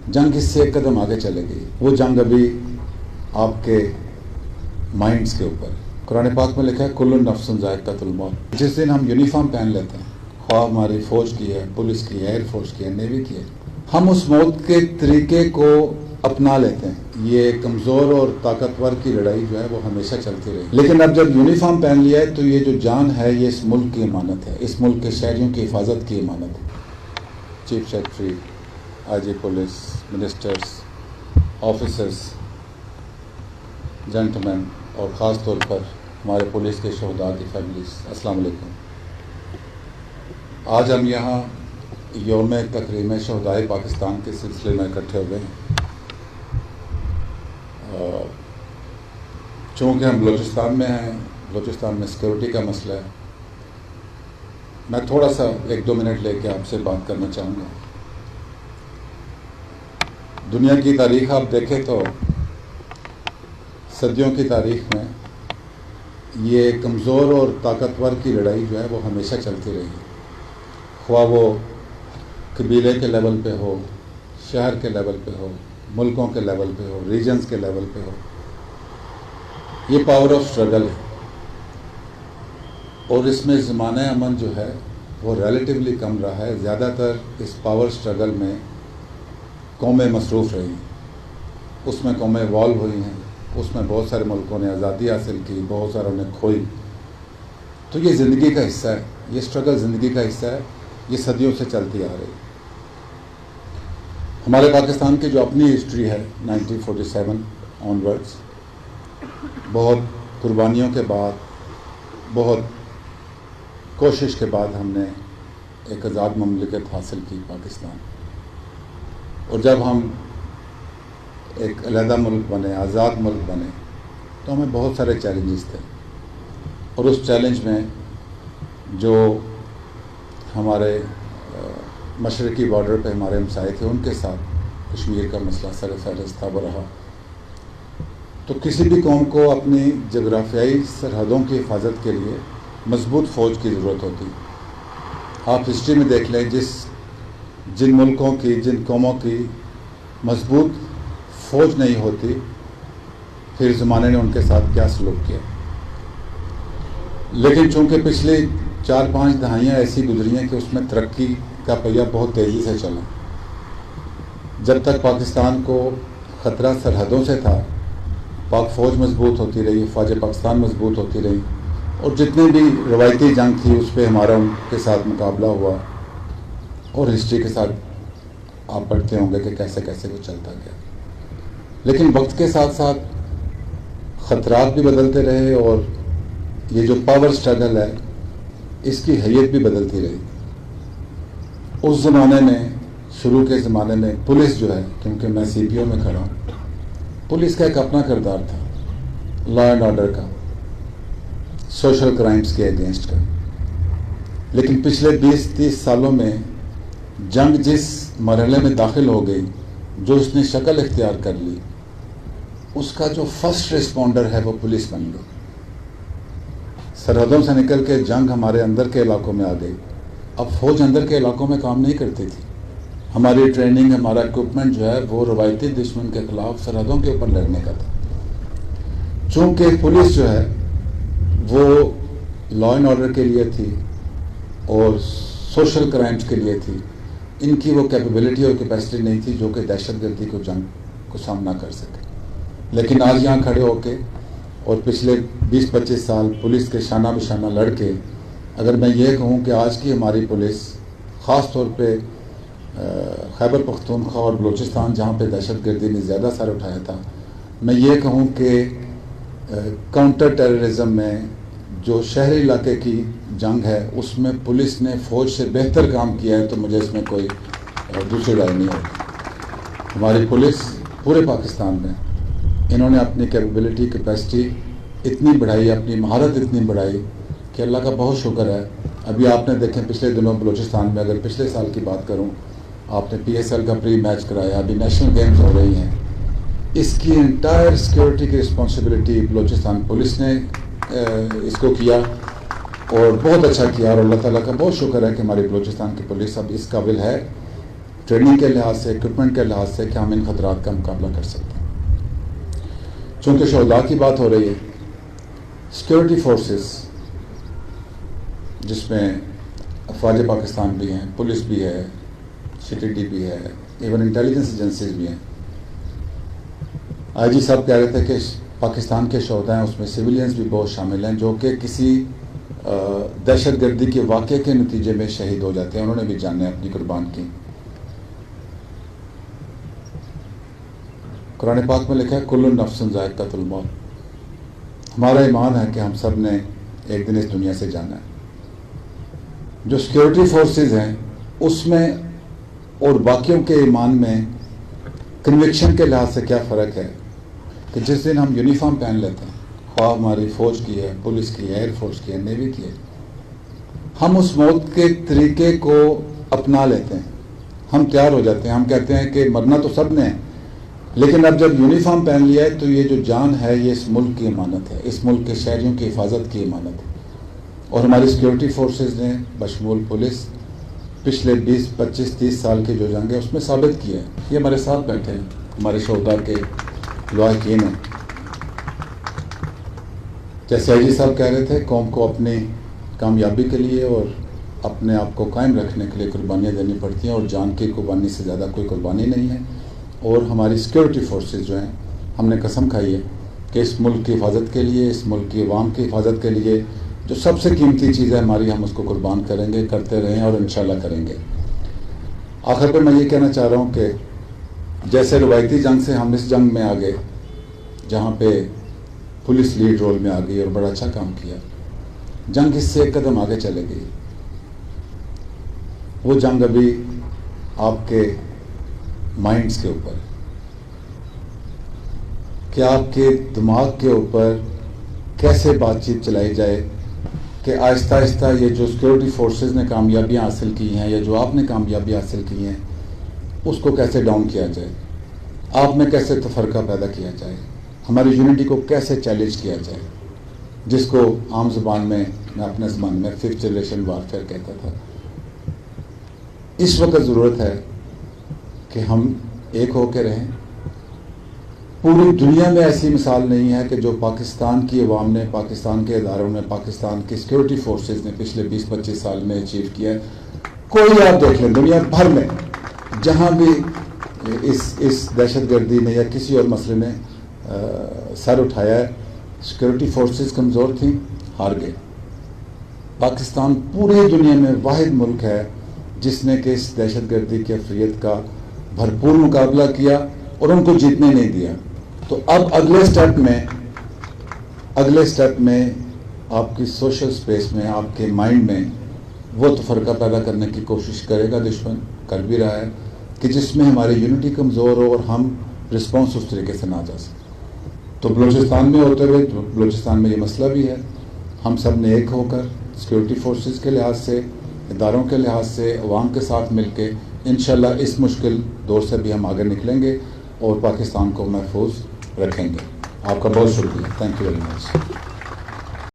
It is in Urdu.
جنگ اس سے ایک قدم آگے چلے گئی. وہ جنگ ابھی آپ کے مائنڈز کے اوپر. قرآن پاک میں لکھا ہے کل نفس ذائقۃ الموت. جس دن ہم یونیفارم پہن لیتے ہیں، خواہ ہماری فوج کی ہے، پولیس کی ہے، ایئر فورس کی ہے، نیوی کی ہے، ہم اس موت کے طریقے کو اپنا لیتے ہیں. یہ کمزور اور طاقتور کی لڑائی جو ہے وہ ہمیشہ چلتی رہی. لیکن اب جب یونیفارم پہن لیا ہے تو یہ جو جان ہے یہ اس ملک کی امانت ہے، اس ملک کے شہریوں کی حفاظت کی امانت ہے. Chief secretary, I G police, ministers, officers, gentleman اور خاص طور پر ہمارے پولیس کے شہداء کی فیملیز، السلام علیکم. آج ہم یہاں یوم تکریم شہدائے پاکستان کے سلسلے میں اکٹھے ہو گئے ہیں. چونکہ ہم بلوچستان میں ہیں، بلوچستان میں سیکورٹی کا مسئلہ ہے، میں تھوڑا سا 1-2 منٹ لے کے آپ سے بات کرنا چاہوں گا. دنیا کی تاریخ آپ دیکھیں تو صدیوں کی تاریخ میں یہ کمزور اور طاقتور کی لڑائی جو ہے وہ ہمیشہ چلتی رہی ہے. خواہ وہ قبیلے کے لیول پہ ہو، شہر کے لیول پہ ہو، ملکوں کے لیول پہ ہو، ریجنز کے لیول پہ ہو. یہ پاور آف سٹرگل ہے اور اس میں زمانہ امن جو ہے وہ ریلیٹیولی کم رہا ہے. زیادہ تر اس پاور سٹرگل میں قومیں مصروف رہی ہیں، اس میں قومیں ایوالو ہوئی ہیں، اس میں بہت سارے ملکوں نے آزادی حاصل کی، بہت ساروں نے کھوئی. تو یہ زندگی کا حصہ ہے، یہ سٹرگل زندگی کا حصہ ہے، یہ صدیوں سے چلتی آ رہی. ہمارے پاکستان کی جو اپنی ہسٹری ہے 1947 آنورڈز، بہت قربانیوں کے بعد، بہت کوشش کے بعد ہم نے ایک آزاد مملکت حاصل کی پاکستان. اور جب ہم ایک علیحدہ ملک بنے، آزاد ملک بنے، تو ہمیں بہت سارے چیلنجز تھے. اور اس چیلنج میں جو ہمارے مشرقی بارڈر پہ ہمارے ہمسائے تھے ان کے ساتھ کشمیر کا مسئلہ سر فہرست تھا، وہ رہا. تو کسی بھی قوم کو اپنی جغرافیائی سرحدوں کی حفاظت کے لیے مضبوط فوج کی ضرورت ہوتی. آپ ہسٹری میں دیکھ لیں، جن ملکوں کی، جن قوموں کی مضبوط فوج نہیں ہوتی، پھر زمانے نے ان کے ساتھ کیا سلوک کیا. لیکن چونکہ پچھلی 4-5 دہائیاں ایسی گزری ہیں کہ اس میں ترقی کا پہیہ بہت تیزی سے چلا. جب تک پاکستان کو خطرہ سرحدوں سے تھا، پاک فوج مضبوط ہوتی رہی، فوج پاکستان مضبوط ہوتی رہی، اور جتنی بھی روایتی جنگ تھی اس پہ ہمارا ان کے ساتھ مقابلہ ہوا. اور ہسٹری کے ساتھ آپ پڑھتے ہوں گے کہ کیسے کیسے وہ چلتا گیا. لیکن وقت کے ساتھ ساتھ خطرات بھی بدلتے رہے اور یہ جو پاور سٹرگل ہے اس کی حیت بھی بدلتی رہی. اس زمانے میں، شروع کے زمانے میں پولیس جو ہے، کیونکہ میں سی پی او میں کھڑا ہوں، پولیس کا ایک اپنا کردار تھا، لا اینڈ آرڈر کا، سوشل کرائمز کے اگینسٹ کا. لیکن پچھلے 20-30 سالوں میں جنگ جس مرحلے میں داخل ہو گئی، جو اس نے شکل اختیار کر لی، اس کا جو فرسٹ رسپونڈر ہے وہ پولیس بن گئی. سرحدوں سے نکل کے جنگ ہمارے اندر کے علاقوں میں آ گئی. اب فوج اندر کے علاقوں میں کام نہیں کرتی تھی. ہماری ٹریننگ، ہمارا اکوپمنٹ جو ہے وہ روایتی دشمن کے خلاف سرحدوں کے اوپر لڑنے کا تھا. چونکہ پولیس جو ہے وہ لا اینڈ آرڈر کے لیے تھی اور سوشل کرائمز کے لیے تھی، ان کی وہ کیپیبلٹی اور کیپیسٹی نہیں تھی جو کہ دہشت گردی کو جنگ کو سامنا کر سکے. لیکن آج یہاں کھڑے ہو کے اور پچھلے 20-25 سال پولیس کے شانہ بشانہ لڑ کے اگر میں یہ کہوں کہ آج کی ہماری پولیس، خاص طور پہ خیبر پختونخوا اور بلوچستان جہاں پہ دہشت گردی نے زیادہ سر اٹھایا تھا، میں یہ کہوں کہ کاؤنٹر ٹیررزم میں جو شہری علاقے کی جنگ ہے اس میں پولیس نے فوج سے بہتر کام کیا ہے، تو مجھے اس میں کوئی دوسری رائے نہیں ہوتی. ہماری پولیس پورے پاکستان میں انہوں نے اپنی کیپیبلٹی، کیپیسٹی اتنی بڑھائی، اپنی مہارت اتنی بڑھائی کہ اللہ کا بہت شکر ہے. ابھی آپ نے دیکھیں پچھلے دنوں بلوچستان میں، اگر پچھلے سال کی بات کروں، آپ نے پی ایس ایل کا پری میچ کرایا، ابھی نیشنل گیمز ہو رہی ہیں. اس کی انٹائر سیکورٹی کی رسپانسبلٹی بلوچستان پولیس نے اس کو کیا اور بہت اچھا کیا. اور اللہ تعالیٰ کا بہت شکر ہے کہ ہماری بلوچستان کی پولیس اب اس قابل ہے ٹریننگ کے لحاظ سے، اکوپمنٹ کے لحاظ سے کہ ہم ان خطرات کا مقابلہ کر سکتے ہیں۔ چونکہ شہداء کی بات ہو رہی ہے، سیکورٹی فورسز جس میں افواج پاکستان بھی ہیں، پولیس بھی ہے، CTD بھی ہے، ایون انٹیلیجنس ایجنسیز بھی ہیں۔ IG صاحب کہہ رہے تھے کہ پاکستان کے شہداء ہیں، اس میں سویلینز بھی بہت شامل ہیں جو کہ کسی دہشت گردی کے واقعے کے نتیجے میں شہید ہو جاتے ہیں، انہوں نے بھی جانیں اپنی قربان کی۔ قرآن پاک میں لکھا ہے کل نفس ذائقۃ الموت۔ ہمارا ایمان ہے کہ ہم سب نے ایک دن اس دنیا سے جانا ہے۔ جو سیکورٹی فورسز ہیں اس میں اور باقیوں کے ایمان میں کنوکشن کے لحاظ سے کیا فرق ہے کہ جس دن ہم یونیفارم پہن لیتے ہیں، خواہ ہماری فوج کی ہے، پولیس کی ہے، ایئر فورس کی ہے، نیوی کی ہے، ہم اس موت کے طریقے کو اپنا لیتے ہیں، ہم تیار ہو جاتے ہیں، ہم کہتے ہیں کہ مرنا تو سب نے ہے، لیکن اب جب یونیفارم پہن لیا ہے تو یہ جو جان ہے یہ اس ملک کی امانت ہے، اس ملک کے شہریوں کی حفاظت کی امانت ہے۔ اور ہماری سیکورٹی فورسز نے بشمول پولیس پچھلے 20، 25، 30 سال کی جو جنگ ہے اس میں ثابت کیا ہے۔ یہ ہمارے ساتھ بیٹھے ہیں، ہمارے شہداء کے لواحقین ہیں۔ جیسے IG صاحب کہہ رہے تھے، قوم کو اپنی کامیابی کے لیے اور اپنے آپ کو قائم رکھنے کے لیے قربانیاں دینی پڑتی ہیں، اور جان کی قربانی سے زیادہ کوئی قربانی نہیں ہے۔ اور ہماری سیکورٹی فورسز جو ہیں، ہم نے قسم کھائی ہے کہ اس ملک کی حفاظت کے لیے، اس ملک کی عوام کی حفاظت کے لیے جو سب سے قیمتی چیز ہے ہماری، ہم اس کو قربان کریں گے، کرتے رہیں اور انشاءاللہ کریں گے۔ آخر پر میں یہ کہنا چاہ رہا ہوں کہ جیسے روایتی جنگ سے ہم اس جنگ میں آ گئے جہاں پہ پولیس لیڈ رول میں آ گئی اور بڑا اچھا کام کیا، جنگ اس سے ایک قدم آگے چلے گئی۔ وہ جنگ ابھی آپ کے مائنڈز کے اوپر، کہ آپ کے دماغ کے اوپر کیسے بات چیت چلائی جائے کہ آہستہ آہستہ یہ جو سیکورٹی فورسز نے کامیابیاں حاصل کی ہیں یا جو آپ نے کامیابی حاصل کی ہیں اس کو کیسے ڈاؤن کیا جائے، آپ میں کیسے تفرقہ پیدا کیا جائے، ہماری یونٹی کو کیسے چیلنج کیا جائے، جس کو عام زبان میں اپنے زبان میں 5th جنریشن وارفیئر کہتا تھا۔ اس وقت ضرورت ہے کہ ہم ایک ہو کے رہیں۔ پوری دنیا میں ایسی مثال نہیں ہے کہ جو پاکستان کی عوام نے، پاکستان کے اداروں نے، پاکستان کی سیکورٹی فورسز نے پچھلے 20-25 سال میں اچیو کیا ہے۔ کوئی آپ دیکھ لیں دنیا بھر میں جہاں بھی اس دہشت گردی نے یا کسی اور مسئلے نے سر اٹھایا ہے، سیکورٹی فورسز کمزور تھیں، ہار گئے۔ پاکستان پوری دنیا میں واحد ملک ہے جس نے کہ اس دہشت گردی کی افریت کا بھرپور مقابلہ کیا اور ان کو جیتنے نہیں دیا۔ تو اب اگلے سٹیپ میں آپ کی سوشل سپیس میں، آپ کے مائنڈ میں وہ تفرقہ پیدا کرنے کی کوشش کرے گا، دشمن کر بھی رہا ہے، کہ جس میں ہماری یونٹی کمزور ہو اور ہم رسپانس اس طریقے سے نہ جا سکیں۔ تو بلوچستان میں ہوتے ہوئے، بلوچستان میں یہ مسئلہ بھی ہے، ہم سب نے ایک ہو کر سیکورٹی فورسز کے لحاظ سے، اداروں کے لحاظ سے، عوام کے ساتھ مل کے انشاءاللہ اس مشکل دور سے بھی ہم آگے نکلیں گے اور پاکستان کو محفوظ رکھیں گے۔ آپ کا بہت شکریہ، تھینک یو ویری مچ۔